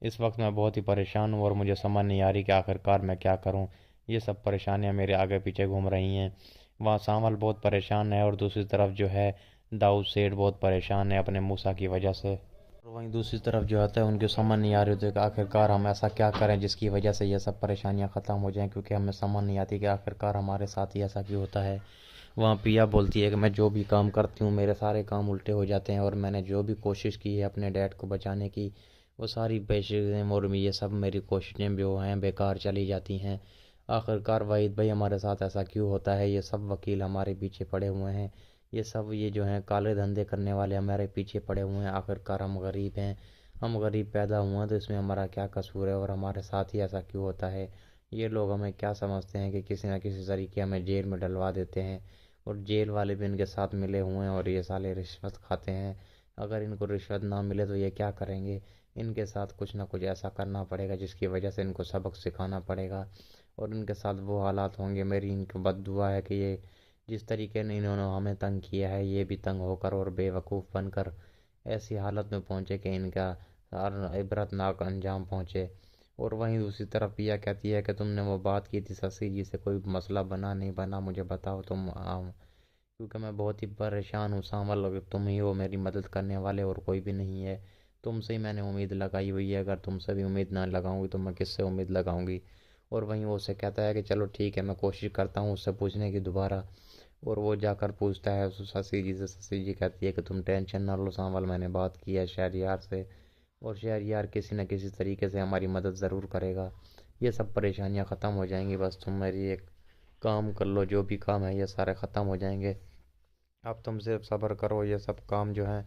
इस वक्त मैं बहुत ही परेशान हूँ और मुझे समझ नहीं आ रही कि आखिरकार मैं क्या करूँ। ये सब परेशानियाँ मेरे आगे पीछे घूम रही हैं। वहाँ सांवल बहुत परेशान है और दूसरी तरफ जो है दाऊद सेठ बहुत परेशान है अपने मूसा की वजह से। और वहीं दूसरी तरफ जो होता है उनकी समझ नहीं आ रही होती कि आखिरकार हम ऐसा क्या करें जिसकी वजह से ये सब परेशानियाँ ख़त्म हो जाएं, क्योंकि हमें समझ नहीं आती कि आखिरकार हमारे साथ ही ऐसा क्यों होता है। वहाँ पिया बोलती है कि मैं जो भी काम करती हूँ मेरे सारे काम उल्टे हो जाते हैं, और मैंने जो भी कोशिश की है अपने डैड को बचाने की वो सारी पेशें और ये सब मेरी कोशिशें जो हैं बेकार चली जाती हैं। आखिरकार वहीद भाई हमारे साथ ऐसा क्यों होता है, ये सब वकील हमारे पीछे पड़े हुए हैं, ये जो हैं काले धंधे करने वाले हमारे पीछे पड़े हुए हैं। आखिरकार हम गरीब हैं, हम गरीब पैदा हुए हैं तो इसमें हमारा क्या कसूर है, और हमारे साथ ही ऐसा क्यों होता है। ये लोग हमें क्या समझते हैं कि किसी न किसी तरीके हमें जेल में डलवा देते हैं, और जेल वाले भी इनके साथ मिले हुए हैं और ये साले रिश्वत खाते हैं। अगर इनको रिश्वत ना मिले तो ये क्या करेंगे, इनके साथ कुछ ना कुछ ऐसा करना पड़ेगा जिसकी वजह से इनको सबक सिखाना पड़ेगा, और इनके साथ वो हालात होंगे। मेरी इनको बद्दुआ है कि ये जिस तरीके ने इन्होंने हमें तंग किया है ये भी तंग होकर और बेवकूफ़ बनकर ऐसी हालत में पहुँचे कि इनका इबरतनाक अंजाम पहुँचे। और वहीं दूसरी तरफ पिया कहती है कि तुमने वो बात की थी शशि जी से, कोई मसला बना नहीं बना मुझे बताओ तुम क्योंकि मैं बहुत ही परेशान हूँ सांवल, तुम ही हो मेरी मदद करने वाले और कोई भी नहीं है। तुमसे ही मैंने उम्मीद लगाई हुई है, अगर तुमसे भी उम्मीद ना लगाऊंगी तो मैं किससे उम्मीद लगाऊंगी। और वहीं वो उससे कहता है कि चलो ठीक है मैं कोशिश करता हूँ उससे पूछने की दोबारा। और वो जाकर पूछता है शशि जी से। शशि जी कहती है कि तुम टेंशन ना लो सांवल, मैंने बात की है शहरयार से, और शहरयार किसी न किसी तरीके से हमारी मदद ज़रूर करेगा, ये सब परेशानियाँ ख़त्म हो जाएंगी। बस तुम मेरी एक काम कर लो, जो भी काम है ये सारे ख़त्म हो जाएंगे। अब तुम सिर्फ सब्र करो, ये सब काम जो है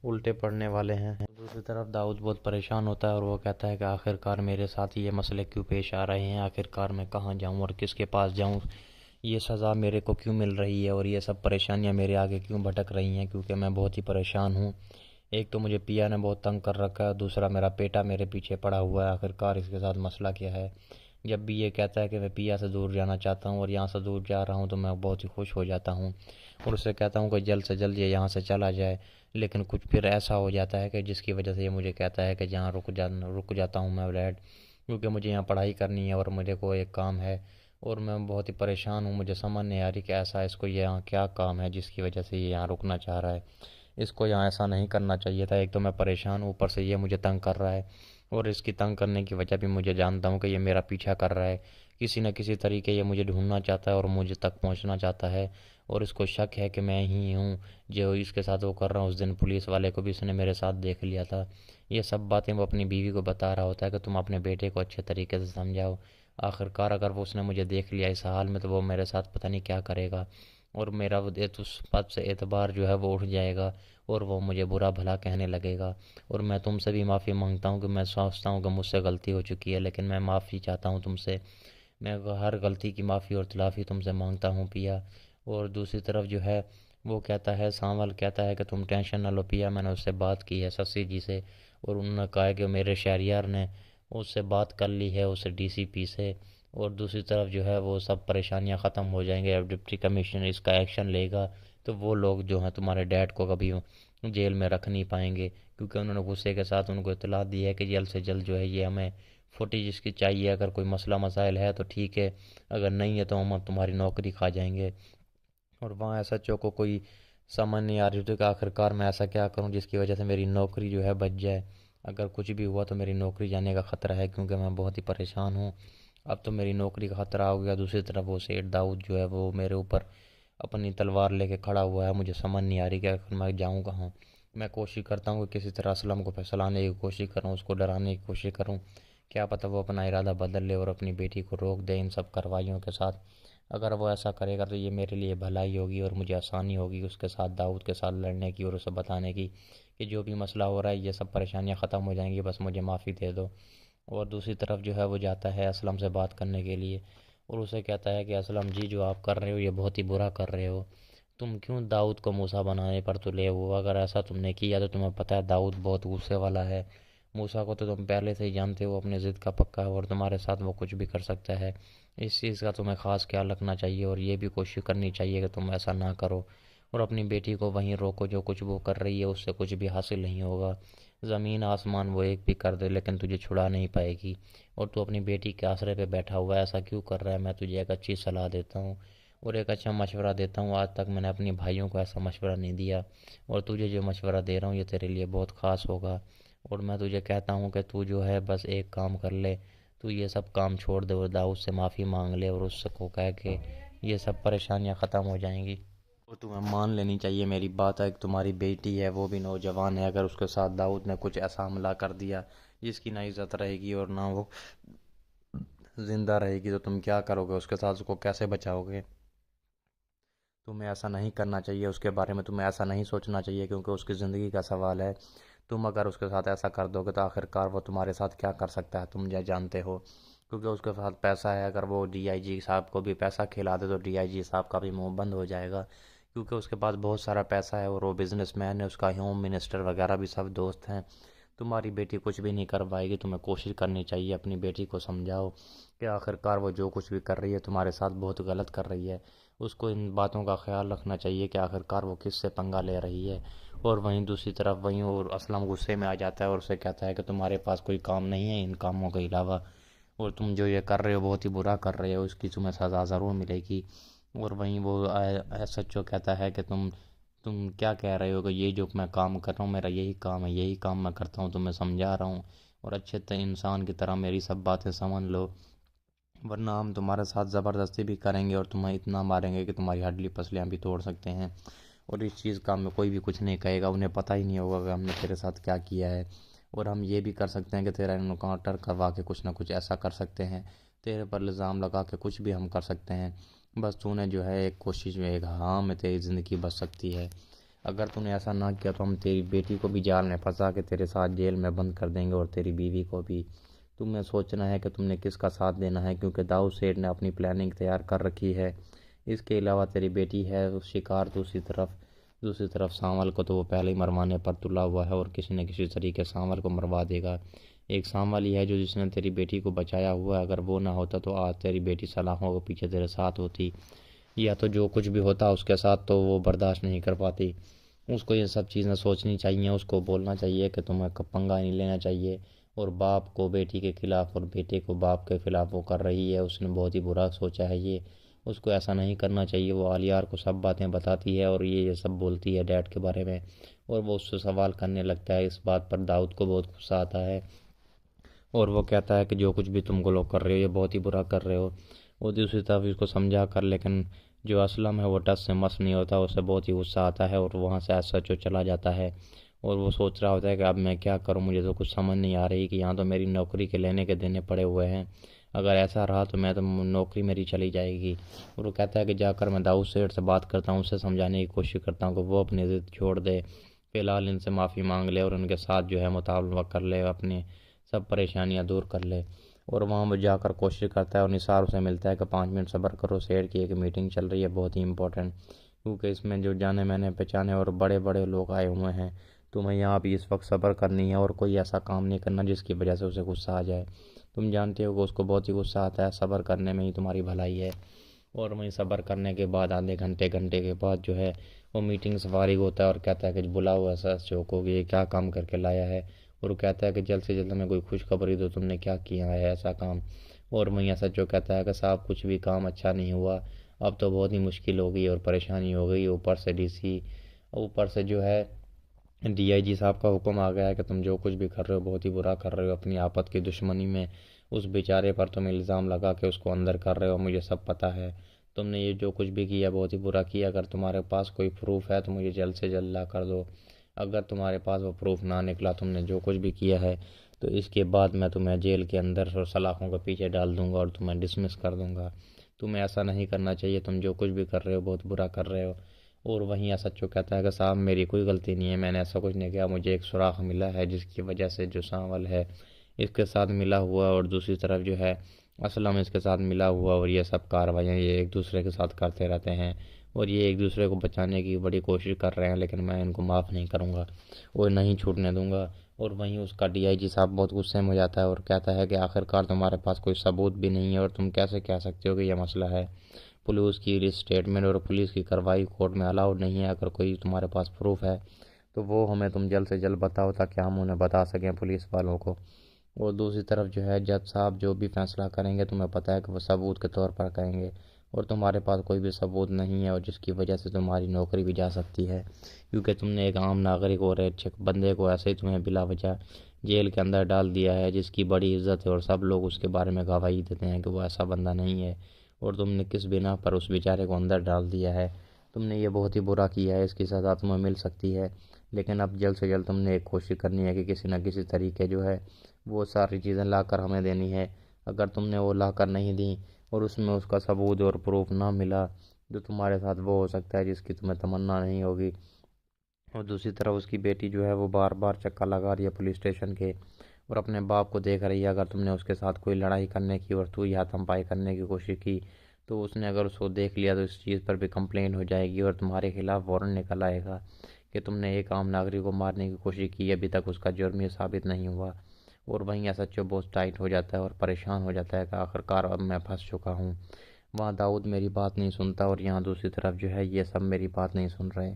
उल्टे पड़ने वाले हैं। दूसरी तरफ दाऊद बहुत परेशान होता है और वो कहता है कि आखिरकार मेरे साथ ये मसले क्यों पेश आ रहे हैं, आखिरकार मैं कहाँ जाऊँ और किसके पास जाऊँ, ये सज़ा मेरे को क्यों मिल रही है और ये सब परेशानियाँ मेरे आगे क्यों भटक रही हैं, क्योंकि मैं बहुत ही परेशान हूँ। एक तो मुझे पिया ने बहुत तंग कर रखा है, दूसरा मेरा पेटा मेरे पीछे पड़ा हुआ है, आखिरकार इसके साथ मसला क्या है। जब भी ये कहता है कि मैं पिया से दूर जाना चाहता हूँ और यहाँ से दूर जा रहा हूँ तो मैं बहुत ही खुश हो जाता हूँ और उससे कहता हूँ कि जल्द से जल्द ये यहाँ से चला जाए, लेकिन कुछ फिर ऐसा हो जाता है कि जिसकी वजह से ये मुझे कहता है कि जहाँ रुक जाता हूँ मैं डैड, क्योंकि मुझे यहाँ पढ़ाई करनी है और मुझे को एक काम है और मैं बहुत ही परेशान हूँ। मुझे समझ नहीं आ रही कि ऐसा इसको यहाँ क्या काम है जिसकी वजह से ये यहाँ रुकना चाह रहा है। इसको यहाँ ऐसा नहीं करना चाहिए था। एक तो मैं परेशान हूँ, ऊपर से ये मुझे तंग कर रहा है और इसकी तंग करने की वजह भी मुझे जानता हूँ कि ये मेरा पीछा कर रहा है, किसी न किसी तरीके ये मुझे ढूंढना चाहता है और मुझे तक पहुँचना चाहता है और इसको शक है कि मैं ही हूँ जो इसके साथ वो कर रहा हूँ। उस दिन पुलिस वाले को भी इसने मेरे साथ देख लिया था। ये सब बातें वो अपनी बीवी को बता रहा होता है कि तुम अपने बेटे को अच्छे तरीके से समझाओ, आखिरकार अगर वो उसने मुझे देख लिया इस हाल में तो वो मेरे साथ पता नहीं क्या करेगा और मेरा उस बात से एतबार जो है वो उठ जाएगा और वो मुझे बुरा भला कहने लगेगा। और मैं तुमसे भी माफ़ी मांगता हूँ कि मैं सोचता हूँ कि मुझसे गलती हो चुकी है, लेकिन मैं माफ़ी चाहता हूँ तुमसे, मैं हर गलती की माफ़ी और तलाफ़ी तुमसे मांगता हूँ पिया। और दूसरी तरफ जो है वो कहता है, सांवल कहता है कि तुम टेंशन ना लो पिया, मैंने उससे बात की है ससी जी से और उन्होंने कहा है कि मेरे शहरियार ने उससे बात कर ली है, उससे डीसीपी से, और दूसरी तरफ जो है वो सब परेशानियां ख़त्म हो जाएंगे। अब डिप्टी कमिश्नर इसका एक्शन लेगा तो वो लोग जो हैं तुम्हारे डैड को कभी जेल में रख नहीं पाएंगे, क्योंकि उन्होंने गुस्से के साथ उनको इतला दी है कि जल्द से जल्द जो है ये हमें फुटेज इसकी चाहिए। अगर कोई मसला मसाइल है तो ठीक है, अगर नहीं है तो हम तुम्हारी नौकरी खा जाएंगे। और वहाँ एसएचओ को कोई समझ नहीं आ रही थी कि आखिरकार मैं ऐसा क्या करूँ जिसकी वजह से मेरी नौकरी जो है बच जाए। अगर कुछ भी हुआ तो मेरी नौकरी जाने का ख़तरा है, क्योंकि मैं बहुत ही परेशान हूँ। अब तो मेरी नौकरी का ख़तरा हो गया, दूसरी तरफ वो सेठ दाऊद जो है वो मेरे ऊपर अपनी तलवार लेके खड़ा हुआ है। मुझे समझ नहीं आ रही कि आखिर मैं जाऊँ कहाँ। मैं कोशिश करता हूँ कि किसी तरह असलम को फैसलाने की कोशिश करूँ, उसको डराने की कोशिश करूँ, क्या पता वो अपना इरादा बदल ले और अपनी बेटी को रोक दे इन सब कार्रवाइयों के साथ। अगर वो ऐसा करेगा तो ये मेरे लिए भलाई होगी और मुझे आसानी होगी उसके साथ, दाऊद के साथ लड़ने की और उसे बताने की कि जो भी मसला हो रहा है ये सब परेशानियाँ ख़त्म हो जाएंगी, बस मुझे माफ़ी दे दो। और दूसरी तरफ जो है वो जाता है असलम से बात करने के लिए और उसे कहता है कि असलम जी जो आप कर रहे हो ये बहुत ही बुरा कर रहे हो, तुम क्यों दाऊद को मूसा बनाने पर तुले हो? अगर ऐसा तुमने किया तो तुम्हें पता है दाऊद बहुत गुस्से वाला है, मूसा को तो तुम पहले से ही जानते हो अपनी ज़िद का पक्का है और तुम्हारे साथ वो कुछ भी कर सकता है। इस चीज़ का तुम्हें ख़ास ख्याल रखना चाहिए और ये भी कोशिश करनी चाहिए कि तुम ऐसा ना करो और अपनी बेटी को वहीं रोको, जो कुछ वो कर रही है उससे कुछ भी हासिल नहीं होगा। ज़मीन आसमान वो एक भी कर दे लेकिन तुझे छुड़ा नहीं पाएगी और तू अपनी बेटी के आसरे पे बैठा हुआ है, ऐसा क्यों कर रहा है? मैं तुझे एक अच्छी सलाह देता हूँ और एक अच्छा मशवरा देता हूँ। आज तक मैंने अपने भाइयों को ऐसा मशवरा नहीं दिया और तुझे जो मशवरा दे रहा हूँ ये तेरे लिए बहुत ख़ास होगा। और मैं तुझे कहता हूँ कि तू जो है बस एक काम कर ले, तू ये सब काम छोड़ दे और दाऊद से माफ़ी मांग ले और उससे को कह के ये सब परेशानियाँ ख़त्म हो जाएंगी। और तुम्हें मान लेनी चाहिए मेरी बात है कि तुम्हारी बेटी है वो भी नौजवान है, अगर उसके साथ दाऊद ने कुछ ऐसा हमला कर दिया जिसकी ना इज़्ज़त रहेगी और ना वो ज़िंदा रहेगी तो तुम क्या करोगे? उसके साथ उसको कैसे बचाओगे? तुम्हें ऐसा नहीं करना चाहिए, उसके बारे में तुम्हें ऐसा नहीं सोचना चाहिए, क्योंकि उसकी ज़िंदगी का सवाल है। तुम अगर उसके साथ ऐसा कर दोगे तो आखिरकार वो तुम्हारे साथ क्या कर सकता है तुम जानते हो, क्योंकि उसके पास पैसा है। अगर वो डीआईजी साहब को भी पैसा खिला दे तो डीआईजी साहब का भी मुंह बंद हो जाएगा, क्योंकि उसके पास बहुत सारा पैसा है और वो बिजनेसमैन है, उसका होम मिनिस्टर वगैरह भी सब दोस्त हैं। तुम्हारी बेटी कुछ भी नहीं कर पाएगी। तुम्हें कोशिश करनी चाहिए, अपनी बेटी को समझाओ कि आखिरकार वो जो कुछ भी कर रही है तुम्हारे साथ बहुत गलत कर रही है। उसको इन बातों का ख्याल रखना चाहिए कि आखिरकार वो किससे पंगा ले रही है। और वहीं दूसरी तरफ वहीं और असलम गुस्से में आ जाता है और उसे कहता है कि तुम्हारे पास कोई काम नहीं है इन कामों के अलावा, और तुम जो ये कर रहे हो बहुत ही बुरा कर रहे हो, इसकी तुम्हें सज़ा ज़रूर मिलेगी। और वहीं वो सच्चो कहता है कि तुम क्या कह रहे हो कि ये जो मैं काम कर रहा हूँ मेरा यही काम है, यही काम मैं करता हूँ, तुम्हें समझा रहा हूँ और अच्छे इंसान की तरह मेरी सब बातें समझ लो, वरना हम तुम्हारे साथ ज़बरदस्ती भी करेंगे और तुम्हें इतना मारेंगे कि तुम्हारी हड्डी पसलियाँ भी तोड़ सकते हैं। और इस चीज़ का हमें कोई भी कुछ नहीं कहेगा, उन्हें पता ही नहीं होगा कि हमने तेरे साथ क्या किया है। और हम ये भी कर सकते हैं कि तेरा इनकाउंटर करवा के कुछ ना कुछ ऐसा कर सकते हैं, तेरे पर इल्ज़ाम लगा के कुछ भी हम कर सकते हैं। बस तूने जो है एक कोशिश में एक हाँ में तेरी ज़िंदगी बच सकती है। अगर तूने ऐसा ना किया तो हम तेरी बेटी को भी जाल में फंसा के तेरे साथ जेल में बंद कर देंगे और तेरी बीवी को भी। तुम्हें सोचना है कि तुमने किसका साथ देना है, क्योंकि दाऊद सेठ ने अपनी प्लानिंग तैयार कर रखी है। इसके अलावा तेरी बेटी है उस शिकार दूसरी तरफ सांवल को तो वो पहले ही मरवाने पर तुला हुआ है और किसी न किसी तरीके सांवल को मरवा देगा। एक सांवल ही है जो जिसने तेरी बेटी को बचाया हुआ है। अगर वो ना होता तो आज तेरी बेटी सलाखों के पीछे तेरे साथ होती, या तो जो कुछ भी होता उसके साथ तो वो बर्दाश्त नहीं कर पाती। उसको ये सब चीज़ें सोचनी चाहिए, उसको बोलना चाहिए कि तुम्हें पंगा नहीं लेना चाहिए। और बाप को बेटी के खिलाफ़ और बेटे को बाप के खिलाफ़ वो कर रही है, उसने बहुत ही बुरा सोचा है ये। उसको ऐसा नहीं करना चाहिए। वो आलियार को सब बातें बताती है और ये सब बोलती है डैड के बारे में, और वो उससे सवाल करने लगता है। इस बात पर दाऊद को बहुत गुस्सा आता है और वो कहता है कि जो कुछ भी तुम लोग कर रहे हो ये बहुत ही बुरा कर रहे हो। वो दूसरी तरफ इसको समझा कर, लेकिन जो असलम है वो टस से मस नहीं होता, उसे बहुत ही गुस्सा आता है और वहाँ से ऐसा जो चला जाता है। और वो सोच रहा होता है कि अब मैं क्या करूँ, मुझे तो कुछ समझ नहीं आ रही कि यहाँ तो मेरी नौकरी के लेने के देने पड़े हुए हैं। अगर ऐसा रहा तो मैं तो नौकरी मेरी चली जाएगी। और वो कहता है कि जाकर मैं दाऊद सेठ से बात करता हूँ, उससे समझाने की कोशिश करता हूँ कि वो अपनी ज़िद छोड़ दे, फ़िलहाल इनसे माफ़ी मांग ले और उनके साथ जो है मुतालबा कर ले, अपनी सब परेशानियाँ दूर कर ले। और वहाँ वो जाकर कोशिश करता है और निसार उसे मिलता है कि 5 मिनट सब्र करो, सेठ की एक मीटिंग चल रही है बहुत ही इंपॉर्टेंट, क्योंकि इसमें जो जाने मैंने पहचाने और बड़े बड़े लोग आए हुए हैं। तुम्हें यहाँ भी इस वक्त सब्र करनी है और कोई ऐसा काम नहीं करना जिसकी वजह से उसे गुस्सा आ जाए। तुम जानते हो कि उसको बहुत ही गुस्सा आता है, सब्र करने में ही तुम्हारी भलाई है। और वहीं सब्र करने के बाद आधे घंटे के बाद जो है वो मीटिंग से फारिग होता है और कहता है कि बुला हुआ SHO को कि ये क्या काम करके लाया है। और वो कहता है कि जल्द से जल्द हमें कोई खुशखबरी दो, तुमने क्या किया है ऐसा काम। और वहीं SHO कहता है कि साहब कुछ भी काम अच्छा नहीं हुआ, अब तो बहुत ही मुश्किल हो गई और परेशानी हो गई। ऊपर से जो है DIG साहब का हुक्म आ गया है कि तुम जो कुछ भी कर रहे हो बहुत ही बुरा कर रहे हो। अपनी आपत की दुश्मनी में उस बेचारे पर तुम इल्ज़ाम लगा के उसको अंदर कर रहे हो, मुझे सब पता है। तुमने ये जो कुछ भी किया बहुत ही बुरा किया। अगर तुम्हारे पास कोई प्रूफ है तो मुझे जल्द से जल्द ला कर दो। अगर तुम्हारे पास वो प्रूफ ना निकला, तुमने जो कुछ भी किया है, तो इसके बाद मैं तुम्हें जेल के अंदर और सलाखों के पीछे डाल दूंगा और तुम्हें डिसमिस कर दूंगा। तुम्हें ऐसा नहीं करना चाहिए, तुम जो कुछ भी कर रहे हो बहुत बुरा कर रहे हो। और वहीं SHO कहता है कि साहब मेरी कोई गलती नहीं है, मैंने ऐसा कुछ नहीं किया, मुझे एक सुराग मिला है जिसकी वजह से जो सांवल है इसके साथ मिला हुआ और दूसरी तरफ जो है असलम इसके साथ मिला हुआ, और ये सब कार्रवाइयाँ ये एक दूसरे के साथ करते रहते हैं और ये एक दूसरे को बचाने की बड़ी कोशिश कर रहे हैं, लेकिन मैं इनको माफ़ नहीं करूँगा और नहीं छूटने दूँगा। और वहीं उसका DIG साहब बहुत गुस्से में हो जाता है और कहता है कि आखिरकार तुम्हारे पास कोई सबूत भी नहीं है और तुम कैसे कह सकते हो कि यह मसला है। पुलिस की स्टेटमेंट और पुलिस की कार्रवाई कोर्ट में अलाउड नहीं है। अगर कोई तुम्हारे पास प्रूफ है तो वो हमें तुम जल्द से जल्द बताओ ताकि हम उन्हें बता सकें पुलिस वालों को। और दूसरी तरफ जो है जज साहब जो भी फैसला करेंगे तुम्हें पता है कि वो सबूत के तौर पर करेंगे, और तुम्हारे पास कोई भी सबूत नहीं है और जिसकी वजह से तुम्हारी नौकरी भी जा सकती है, क्योंकि तुमने एक आम नागरिक और अच्छे बंदे को ऐसे ही तुम्हें बिला वजह जेल के अंदर डाल दिया है जिसकी बड़ी इज्जत है और सब लोग उसके बारे में गवाही देते हैं कि वो ऐसा बंदा नहीं है, और तुमने किस बिना पर उस बेचारे को अंदर डाल दिया है। तुमने ये बहुत ही बुरा किया है, इसकी सज़ा तुम्हें मिल सकती है, लेकिन अब जल्द से जल्द तुमने एक कोशिश करनी है कि किसी न किसी तरीके जो है वो सारी चीज़ें लाकर हमें देनी है। अगर तुमने वो लाकर नहीं दी और उसमें उसका सबूत और प्रूफ ना मिला जो तुम्हारे साथ वो हो सकता है जिसकी तुम्हें तमन्ना नहीं होगी। और दूसरी तरफ उसकी बेटी जो है वो बार बार चक्कर लगा रही है पुलिस स्टेशन के और अपने बाप को देख रही है। अगर तुमने उसके साथ कोई लड़ाई करने की और तू ही हाथम-पाई करने की कोशिश की तो उसने अगर उसको देख लिया तो इस चीज़ पर भी कंप्लेंट हो जाएगी और तुम्हारे खिलाफ़ वारंट निकल आएगा कि तुमने एक आम नागरिक को मारने की कोशिश की, अभी तक उसका जुर्म ये साबित नहीं हुआ। और वहीं SHO बहुत टाइट हो जाता है और परेशान हो जाता है कि आखिरकार अब मैं फंस चुका हूँ। वहाँ दाऊद मेरी बात नहीं सुनता और यहाँ दूसरी तरफ जो है ये सब मेरी बात नहीं सुन रहे।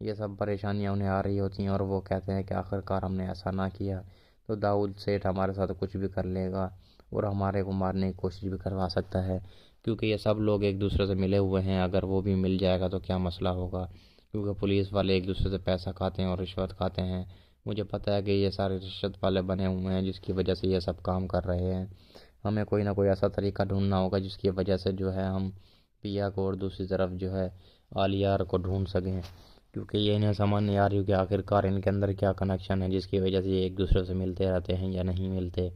ये सब परेशानियाँ उन्हें आ रही होती हैं और वो कहते हैं कि आखिरकार हमने ऐसा ना किया तो दाऊद सेठ हमारे साथ कुछ भी कर लेगा और हमारे को मारने की कोशिश भी करवा सकता है, क्योंकि ये सब लोग एक दूसरे से मिले हुए हैं। अगर वो भी मिल जाएगा तो क्या मसला होगा, क्योंकि पुलिस वाले एक दूसरे से पैसा खाते हैं और रिश्वत खाते हैं। मुझे पता है कि ये सारे रिश्वत वाले बने हुए हैं जिसकी वजह से ये सब काम कर रहे हैं। हमें कोई ना कोई ऐसा तरीका ढूंढना होगा जिसकी वजह से जो है हम पिया को और दूसरी तरफ जो है आलियार को ढूंढ सकें, क्योंकि ये इन्हें समझ नहीं आ रही कि आखिरकार इनके अंदर क्या कनेक्शन है जिसकी वजह से ये एक दूसरे से मिलते रहते हैं या नहीं मिलते।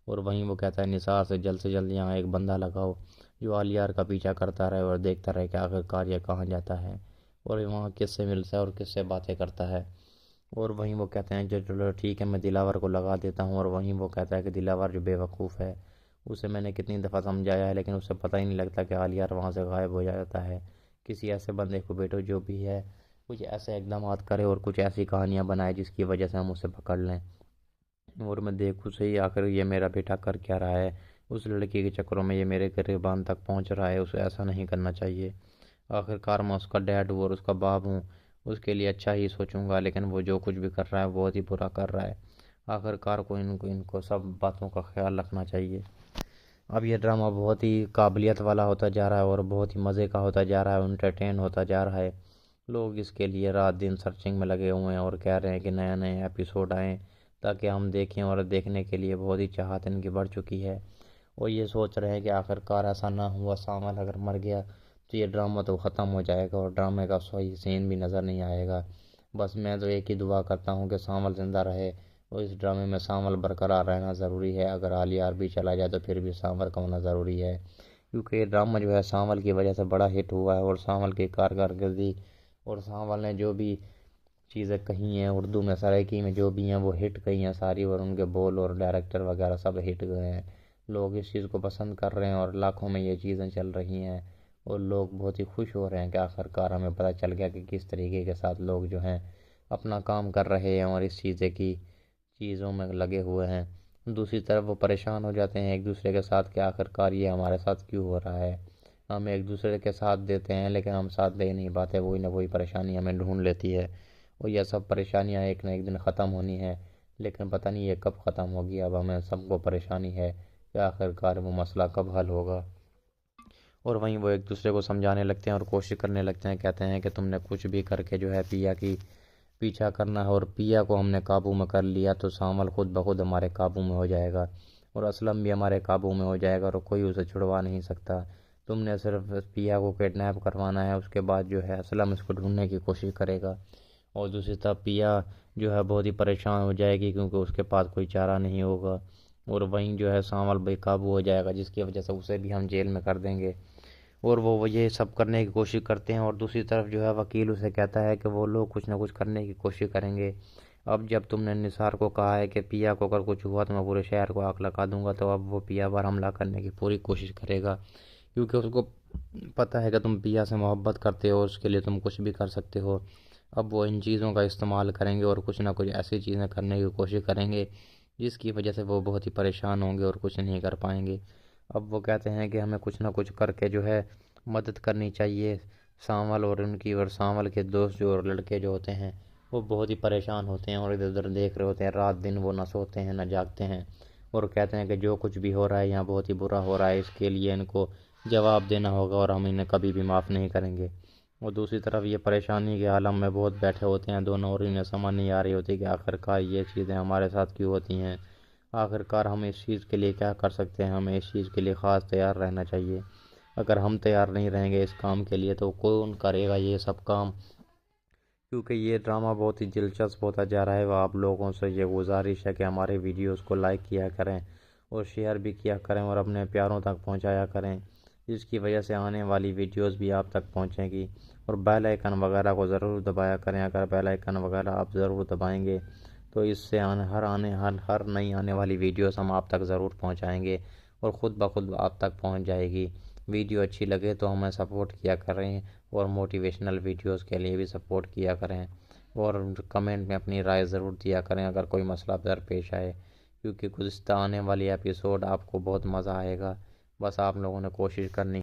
और वहीं वो कहता है निसार से जल्द यहाँ एक बंदा लगाओ जो आलियार का पीछा करता रहे और देखता रहे कि आखिरकार ये कहाँ जाता है। और वहाँ किससे मिलता है और किससे बातें करता है। और वहीं वो कहते हैं जो चलो ठीक है मैं दिलावर को लगा देता हूँ, और वहीं वो कहता है कि दिलावर जो बेवकूफ़ है, उसे मैंने कितनी दफ़ा समझाया है लेकिन उसे पता ही नहीं लगता कि आलियार वहाँ से गायब हो जाता है। किसी ऐसे बंदे को बेटो जो भी है कुछ ऐसे इकदाम करे और कुछ ऐसी कहानियाँ बनाए जिसकी वजह से हम उसे पकड़ लें। और मैं देखूँ सही आखिर ये मेरा बेटा कर क्या रहा है, उस लड़की के चक्करों में ये मेरे गिरबान तक पहुँच रहा है, उसे ऐसा नहीं करना चाहिए। आखिरकार मैं उसका डैड हूँ और उसका बाप हूँ, उसके लिए अच्छा ही सोचूंगा, लेकिन वो जो कुछ भी कर रहा है बहुत ही बुरा कर रहा है। आखिरकार को इनको सब बातों का ख्याल रखना चाहिए। अब ये ड्रामा बहुत ही काबिलियत वाला होता जा रहा है और बहुत ही मज़े का होता जा रहा है, एंटरटेन होता जा रहा है। लोग इसके लिए रात दिन सर्चिंग में लगे हुए हैं और कह रहे हैं कि नए नए एपिसोड आएँ ताकि हम देखें, और देखने के लिए बहुत ही चाहत इनकी बढ़ चुकी है। और ये सोच रहे हैं कि आखिरकार ऐसा ना हुआ, सामल अगर मर गया तो ये ड्रामा तो ख़त्म हो जाएगा और ड्रामे का सही सीन भी नज़र नहीं आएगा। बस मैं तो एक ही दुआ करता हूँ कि सामल ज़िंदा रहे और इस ड्रामे में सामल बरकरार रहना ज़रूरी है। अगर आलियार भी चला जाए तो फिर भी सामल का होना ज़रूरी है, क्योंकि ये ड्रामा जो है सामल की वजह से बड़ा हिट हुआ है। और सामल की कारकर्दगी और सामल ने जो भी चीज़ें कही हैं उर्दू में, सराइकी में जो भी हैं वो हिट गई हैं सारी, और उनके बोल और डायरेक्टर वगैरह सब हिट गए हैं। लोग इस चीज़ को पसंद कर रहे हैं और लाखों में ये चीज़ें चल रही हैं और लोग बहुत ही खुश हो रहे हैं कि आखिरकार हमें पता चल गया कि किस तरीके के साथ लोग जो हैं अपना काम कर रहे हैं और इस चीज़ों में लगे हुए हैं। दूसरी तरफ वो परेशान हो जाते हैं एक दूसरे के साथ कि आखिरकार ये हमारे साथ क्यों हो रहा है। हम एक दूसरे के साथ देते हैं लेकिन हम साथ दे नहीं पाते, वही ना वही परेशानी हमें ढूंढ लेती है। और यह सब परेशानियाँ एक ना एक दिन ख़त्म होनी है, लेकिन पता नहीं ये कब ख़त्म होगी। अब हमें सबको परेशानी है कि आखिरकार वो मसला कब हल होगा। और वहीं वो एक दूसरे को समझाने लगते हैं और कोशिश करने लगते हैं, कहते हैं कि तुमने कुछ भी करके जो है पिया की पीछा करना है, और पिया को हमने काबू में कर लिया तो सामल खुद ब खुद हमारे काबू में हो जाएगा और असलम भी हमारे काबू में हो जाएगा और कोई उसे छुड़वा नहीं सकता। तुमने सिर्फ पिया को किडनैप करवाना है, उसके बाद जो है असलम इसको ढूंढने की कोशिश करेगा। और दूसरी तरफ पिया जो है बहुत ही परेशान हो जाएगी क्योंकि उसके पास कोई चारा नहीं होगा। और वहीं जो है सामल बेकाबू हो जाएगा जिसकी वजह से उसे भी हम जेल में कर देंगे। और वो ये सब करने की कोशिश करते हैं। और दूसरी तरफ जो है वकील उसे कहता है कि वो लोग कुछ ना कुछ करने की कोशिश करेंगे। अब जब तुमने निसार को कहा है कि पिया को अगर कुछ हुआ तो मैं पूरे शहर को आग लगा दूंगा, तो अब वो पिया पर हमला करने की पूरी कोशिश करेगा, क्योंकि उसको पता है कि तुम पिया से मोहब्बत करते हो, उसके लिए तुम कुछ भी कर सकते हो। अब वो इन चीज़ों का इस्तेमाल करेंगे और कुछ ना कुछ ऐसी चीज़ें करने की कोशिश करेंगे जिसकी वजह से वो बहुत ही परेशान होंगे और कुछ नहीं कर पाएंगे। अब वो कहते हैं कि हमें कुछ ना कुछ करके जो है मदद करनी चाहिए सामल और उनकी, और सामल के दोस्त जो और लड़के जो होते हैं वो बहुत ही परेशान होते हैं और इधर उधर देख रहे होते हैं, रात दिन वो ना सोते हैं ना जागते हैं, और कहते हैं कि जो कुछ भी हो रहा है यहाँ बहुत ही बुरा हो रहा है, इसके लिए इनको जवाब देना होगा और हम इन्हें कभी भी माफ़ नहीं करेंगे। और दूसरी तरफ ये परेशानी के आलम में बहुत बैठे होते हैं दोनों, और इन्हें समझ नहीं आ रही होती कि आखिरकार ये चीज़ें हमारे साथ क्यों होती हैं, आखिरकार हम इस चीज़ के लिए क्या कर सकते हैं। हमें इस चीज़ के लिए ख़ास तैयार रहना चाहिए। अगर हम तैयार नहीं रहेंगे इस काम के लिए तो कौन करेगा ये सब काम। क्योंकि ये ड्रामा बहुत ही दिलचस्प होता जा रहा है। वह आप लोगों से ये गुजारिश है कि हमारे वीडियोस को लाइक किया करें और शेयर भी किया करें और अपने प्यारों तक पहुंचाया करें, जिसकी वजह से आने वाली वीडियोस भी आप तक पहुंचेंगी। और बेल आइकन वगैरह को ज़रूर दबाया करें। अगर बेल आइकन वगैरह आप ज़रूर दबाएंगे तो इससे हर नई आने वाली वीडियोस हम आप तक ज़रूर पहुंचाएंगे और ख़ुद ब खुद आप तक पहुंच जाएगी। वीडियो अच्छी लगे तो हमें सपोर्ट किया करें और मोटिवेशनल वीडियोस के लिए भी सपोर्ट किया करें, और कमेंट में अपनी राय ज़रूर दिया करें अगर कोई मसला दरपेश आए, क्योंकि गुज़िश्ता आने वाली एपिसोड आपको बहुत मज़ा आएगा। बस आप लोगों ने कोशिश करनी